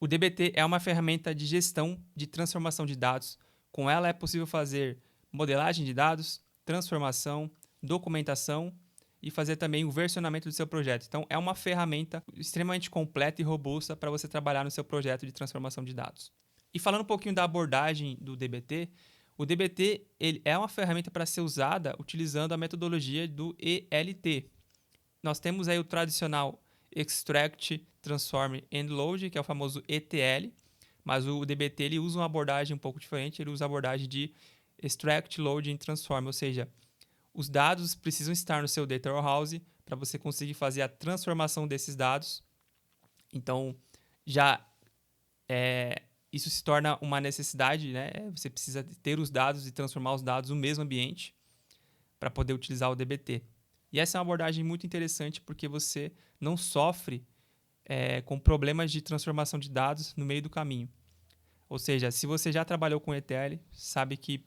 O DBT é uma ferramenta de gestão de transformação de dados. Com ela é possível fazer modelagem de dados, transformação, documentação e fazer também o versionamento do seu projeto. Então, é uma ferramenta extremamente completa e robusta para você trabalhar no seu projeto de transformação de dados. E falando um pouquinho da abordagem do DBT, o DBT ele é uma ferramenta para ser usada utilizando a metodologia do ELT. Nós temos aí o tradicional Extract, Transform and Load, que é o famoso ETL, mas o DBT ele usa uma abordagem um pouco diferente, ele usa a abordagem de Extract, Load and Transform, ou seja, os dados precisam estar no seu Data Warehouse para você conseguir fazer a transformação desses dados. Então, já isso se torna uma necessidade, né? Você precisa ter os dados e transformar os dados no mesmo ambiente para poder utilizar o DBT. E essa é uma abordagem muito interessante porque você não sofre com problemas de transformação de dados no meio do caminho. Ou seja, se você já trabalhou com ETL, sabe que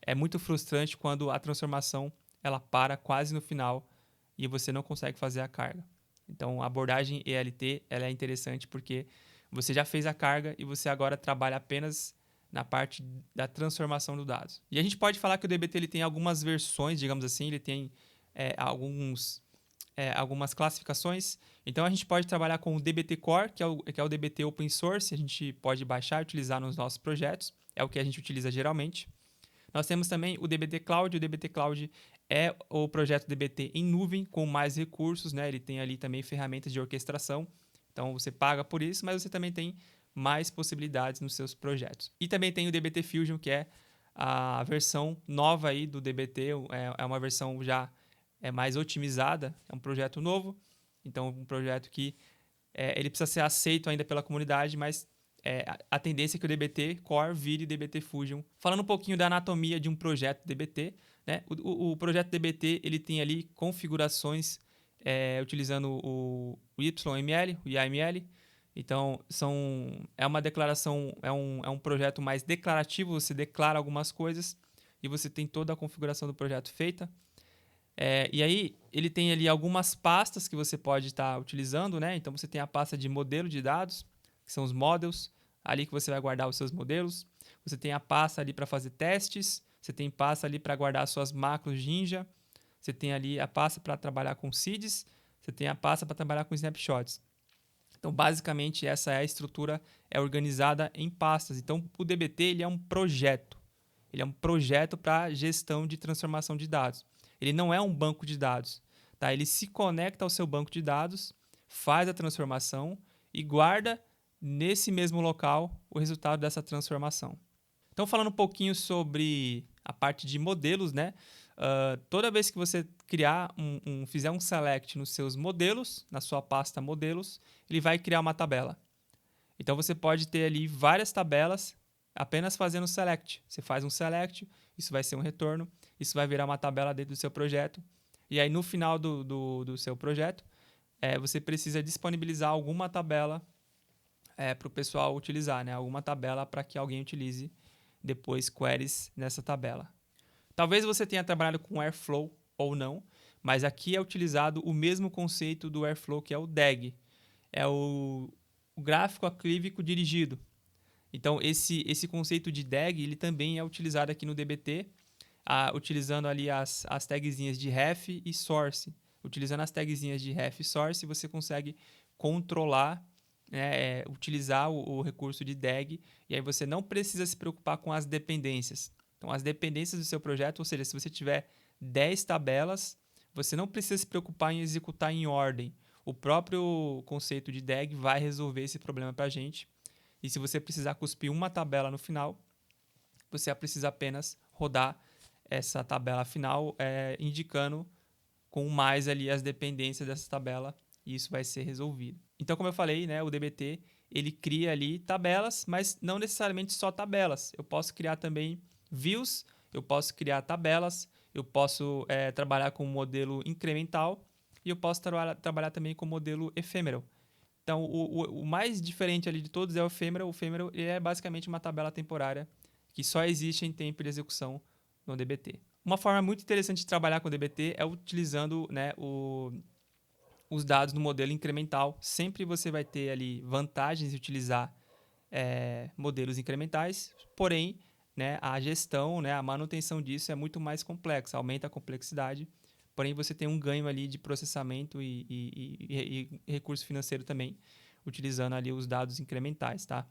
é muito frustrante quando a transformação ela para quase no final e você não consegue fazer a carga. Então, a abordagem ELT ela é interessante porque você já fez a carga e você agora trabalha apenas na parte da transformação dos dados. E a gente pode falar que o DBT ele tem algumas versões, digamos assim, ele tem algumas classificações. Então, a gente pode trabalhar com o DBT Core, que é o DBT Open Source, a gente pode baixar e utilizar nos nossos projetos, é o que a gente utiliza geralmente. Nós temos também o DBT Cloud. O DBT Cloud é o projeto DBT em nuvem com mais recursos, né? Ele tem ali também ferramentas de orquestração. Então você paga por isso, mas você também tem mais possibilidades nos seus projetos. E também tem o DBT Fusion, que é a versão nova aí do DBT, é uma versão já mais otimizada, é um projeto novo, então um projeto que ele precisa ser aceito ainda pela comunidade, mas a tendência é que o DBT Core vire DBT Fusion. Falando um pouquinho da anatomia de um projeto DBT, né? O projeto DBT ele tem ali configurações utilizando o YML, o YAML. Então, é uma declaração, é um projeto mais declarativo, você declara algumas coisas e você tem toda a configuração do projeto feita. E aí, ele tem ali algumas pastas que você pode estar utilizando, né? Então, você tem a pasta de modelo de dados, que são os models, ali que você vai guardar os seus modelos. Você tem a pasta ali para fazer testes, você tem pasta ali para guardar suas macros Jinja, você tem ali a pasta para trabalhar com seeds, você tem a pasta para trabalhar com snapshots. Então, basicamente, essa é a estrutura organizada em pastas. Então, o DBT ele é um projeto. Ele é um projeto para gestão de transformação de dados. Ele não é um banco de dados. Tá? Ele se conecta ao seu banco de dados, faz a transformação e guarda nesse mesmo local o resultado dessa transformação. Então, falando um pouquinho sobre a parte de modelos, né? Toda vez que você fizer um select nos seus modelos, na sua pasta modelos, ele vai criar uma tabela. Então, você pode ter ali várias tabelas apenas fazendo select. Você faz um select, isso vai ser um retorno, isso vai virar uma tabela dentro do seu projeto. E aí, no final do seu projeto, você precisa disponibilizar alguma tabela para o pessoal utilizar, né? Alguma tabela para que alguém utilize depois queries nessa tabela. Talvez você tenha trabalhado com Airflow ou não, mas aqui é utilizado o mesmo conceito do Airflow, que é o DAG. É o gráfico aclívico dirigido. Então, esse conceito de DAG ele também é utilizado aqui no DBT, utilizando ali as tagzinhas de ref e source. Utilizando as tagzinhas de ref e source, você consegue controlar, né, utilizar o recurso de DAG, e aí você não precisa se preocupar com as dependências. Então, as dependências do seu projeto, ou seja, se você tiver 10 tabelas, você não precisa se preocupar em executar em ordem. O próprio conceito de DAG vai resolver esse problema para a gente. E se você precisar cuspir uma tabela no final, você vai precisar apenas rodar essa tabela final indicando com mais ali as dependências dessa tabela e isso vai ser resolvido. Então, como eu falei, né, o DBT ele cria ali tabelas, mas não necessariamente só tabelas. Eu posso criar também views, eu posso criar tabelas, eu posso trabalhar com um modelo incremental e eu posso trabalhar também com o modelo ephemeral. Então, o mais diferente ali de todos é o ephemeral. O ephemeral é basicamente uma tabela temporária que só existe em tempo de execução no DBT. Uma forma muito interessante de trabalhar com o DBT é utilizando, né, os dados no modelo incremental. Sempre você vai ter ali vantagens de utilizar modelos incrementais, porém, né, a gestão, né, a manutenção disso é muito mais complexa, aumenta a complexidade, porém você tem um ganho ali de processamento e recurso financeiro também, utilizando ali os dados incrementais, tá?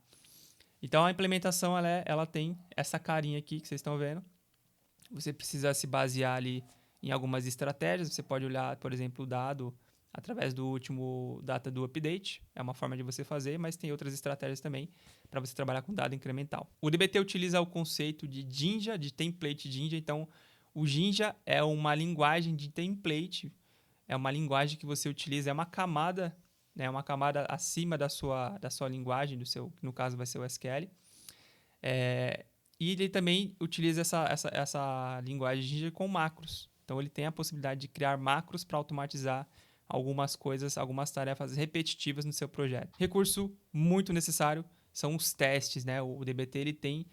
Então, a implementação, ela tem essa carinha aqui que vocês estão vendo. Você precisa se basear ali em algumas estratégias. Você pode olhar, por exemplo, o dado através do último data do update. É uma forma de você fazer, mas tem outras estratégias também para você trabalhar com dado incremental. O DBT utiliza o conceito de Jinja, de template Jinja. Então, o Jinja é uma linguagem de template. É uma linguagem que você utiliza, é uma camada, né, uma camada acima da sua linguagem, no caso vai ser o SQL. E ele também utiliza essa linguagem Jinja com macros. Então, ele tem a possibilidade de criar macros para automatizar algumas coisas, algumas tarefas repetitivas no seu projeto. Recurso muito necessário são os testes, né? O DBT ele tem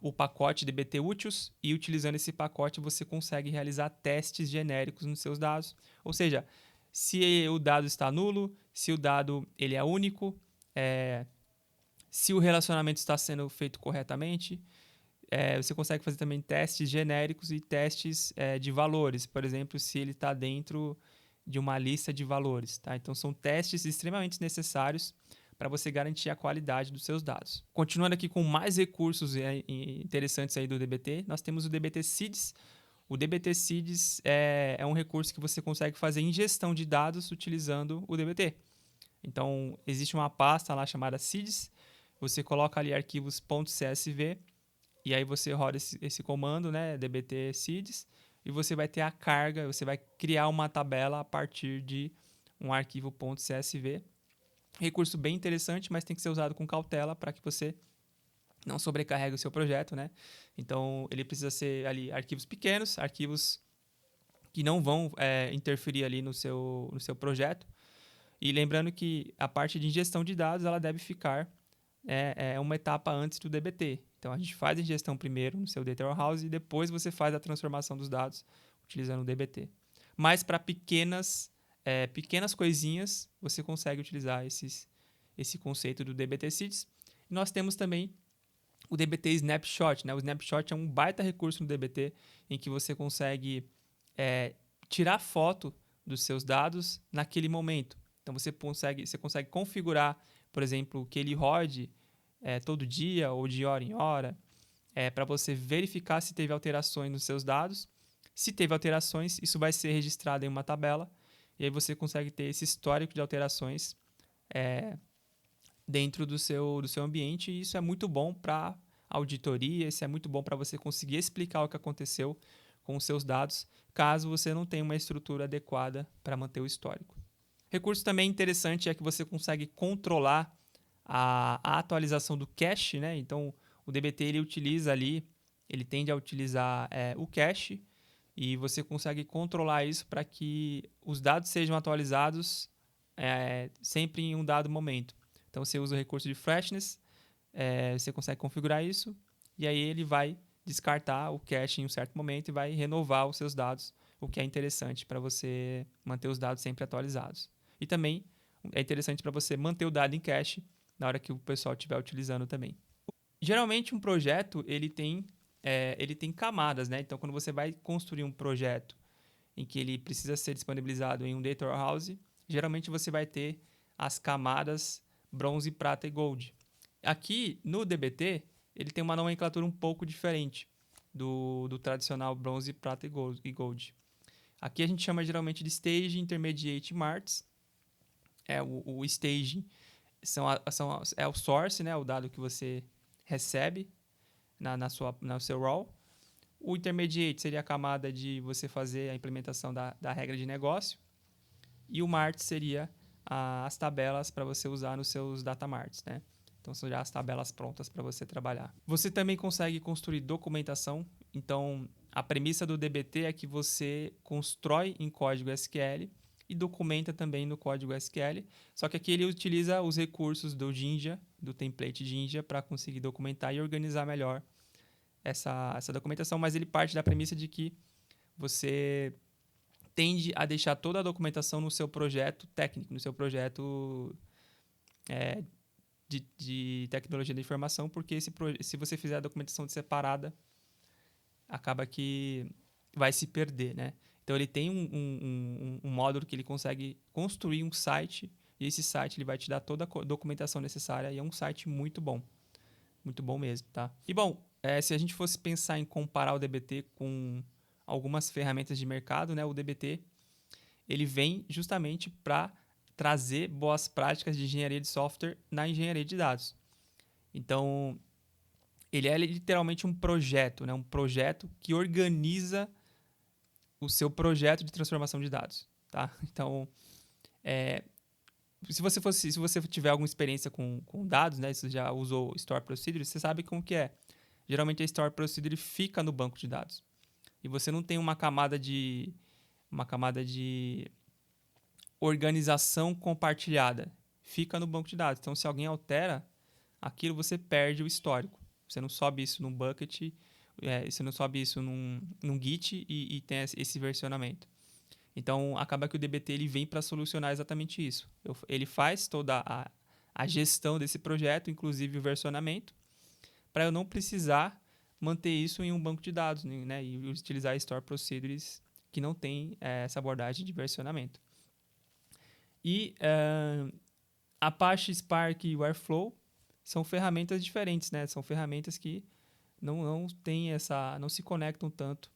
o pacote DBT Úteis e utilizando esse pacote você consegue realizar testes genéricos nos seus dados. Ou seja, se o dado está nulo, se o dado ele é único, se o relacionamento está sendo feito corretamente. Você consegue fazer também testes genéricos e testes de valores. Por exemplo, se ele está dentro de uma lista de valores. Tá? Então, são testes extremamente necessários para você garantir a qualidade dos seus dados. Continuando aqui com mais recursos interessantes aí do DBT, nós temos o DBT Seeds. O DBT Seeds é um recurso que você consegue fazer ingestão de dados utilizando o DBT. Então, existe uma pasta lá chamada Seeds. Você coloca ali arquivos .csv e aí você roda esse comando, né, dbt seeds, e você vai ter a carga, você vai criar uma tabela a partir de um arquivo .csv. Recurso bem interessante, mas tem que ser usado com cautela para que você não sobrecarregue o seu projeto, né? Então, ele precisa ser ali arquivos pequenos, arquivos que não vão interferir ali no seu projeto. E lembrando que a parte de ingestão de dados, ela deve ficar uma etapa antes do DBT. Então, a gente faz a ingestão primeiro no seu Data Warehouse e depois você faz a transformação dos dados utilizando o DBT. Mas para pequenas coisinhas, você consegue utilizar esse conceito do DBT Seeds. E nós temos também o DBT Snapshot. Né? O Snapshot é um baita recurso no DBT em que você consegue tirar foto dos seus dados naquele momento. Então, você consegue configurar, por exemplo, que ele rode todo dia ou de hora em hora, para você verificar se teve alterações nos seus dados. Se teve alterações, isso vai ser registrado em uma tabela, e aí você consegue ter esse histórico de alterações dentro do seu ambiente, e isso é muito bom para auditoria, isso é muito bom para você conseguir explicar o que aconteceu com os seus dados, caso você não tenha uma estrutura adequada para manter o histórico. Recurso também interessante é que você consegue controlar a atualização do cache, né? Então, o DBT ele tende a utilizar o cache e você consegue controlar isso para que os dados sejam atualizados sempre em um dado momento. Então, você usa o recurso de freshness, você consegue configurar isso e aí ele vai descartar o cache em um certo momento e vai renovar os seus dados, o que é interessante para você manter os dados sempre atualizados. E também é interessante para você manter o dado em cache na hora que o pessoal estiver utilizando também. Geralmente, um projeto ele tem camadas, né? Então, quando você vai construir um projeto em que ele precisa ser disponibilizado em um Data Warehouse, geralmente você vai ter as camadas bronze, prata e gold. Aqui, no DBT, ele tem uma nomenclatura um pouco diferente do tradicional bronze, prata e gold. Aqui a gente chama geralmente de Stage, Intermediate e Marts. O Stage é o source, né, o dado que você recebe no seu RAW. O Intermediate seria a camada de você fazer a implementação da regra de negócio. E o Mart seria as tabelas para você usar nos seus data marts, né? Então, são já as tabelas prontas para você trabalhar. Você também consegue construir documentação. Então, a premissa do DBT é que você constrói em código SQL e documenta também no código SQL. Só que aqui ele utiliza os recursos do Jinja, do template Jinja, para conseguir documentar e organizar melhor essa documentação. Mas ele parte da premissa de que você tende a deixar toda a documentação no seu projeto técnico, no seu projeto de tecnologia da informação, porque se você fizer a documentação separada, acaba que vai se perder, né? Então, ele tem um módulo que ele consegue construir um site, e esse site ele vai te dar toda a documentação necessária, e é um site muito bom mesmo, tá? E, bom, se a gente fosse pensar em comparar o DBT com algumas ferramentas de mercado, né? O DBT, ele vem justamente para trazer boas práticas de engenharia de software na engenharia de dados. Então, ele é literalmente um projeto, né? Um projeto que organiza o seu projeto de transformação de dados, tá? Então, se você tiver alguma experiência com dados, né? Se você já usou Store Procedure, você sabe como que é. Geralmente a Store Procedure fica no banco de dados. E você não tem uma camada de organização compartilhada. Fica no banco de dados. Então, se alguém altera aquilo, você perde o histórico. Você não sobe isso num bucket, você não sobe isso num Git e tem esse versionamento. Então, acaba que o DBT ele vem para solucionar exatamente isso. Ele faz toda a gestão desse projeto, inclusive o versionamento, para eu não precisar manter isso em um banco de dados, né, e utilizar Store Procedures que não tem essa abordagem de versionamento. E Apache, Spark e Airflow são ferramentas diferentes, né? São ferramentas que não se conectam tanto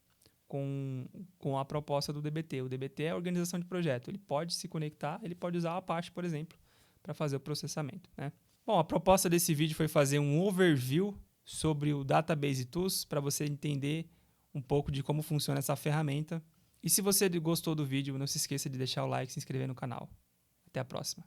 com a proposta do DBT. O DBT é a organização de projeto. Ele pode se conectar, ele pode usar o Apache, por exemplo, para fazer o processamento, né? Bom, a proposta desse vídeo foi fazer um overview sobre o Database Tools para você entender um pouco de como funciona essa ferramenta. E se você gostou do vídeo, não se esqueça de deixar o like e se inscrever no canal. Até a próxima.